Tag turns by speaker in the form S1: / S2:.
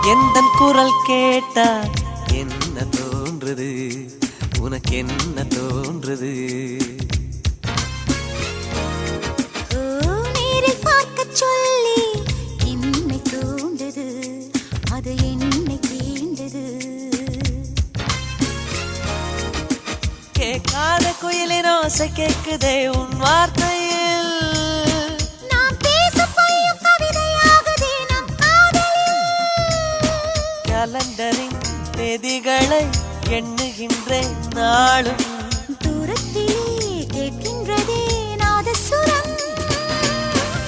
S1: எந்தன் குரல் கேட்டா என்ன தோன்றுது, உனக்கு என்ன தோன்றுது?
S2: நேரில் பார்க்க சொல்லி என்னை தூண்டுது, அது என்னை தீண்டுது.
S1: கேட்காத குயிலின் ஓசை கேட்குதே உன் வார்த்தையில்.
S2: நாம் பேசும் பொய்யும் கவிதையாகுதே நம் காதலில்.
S1: கலண்டரின் தேதிகளை எண்ணுகின்றேன் நாளும்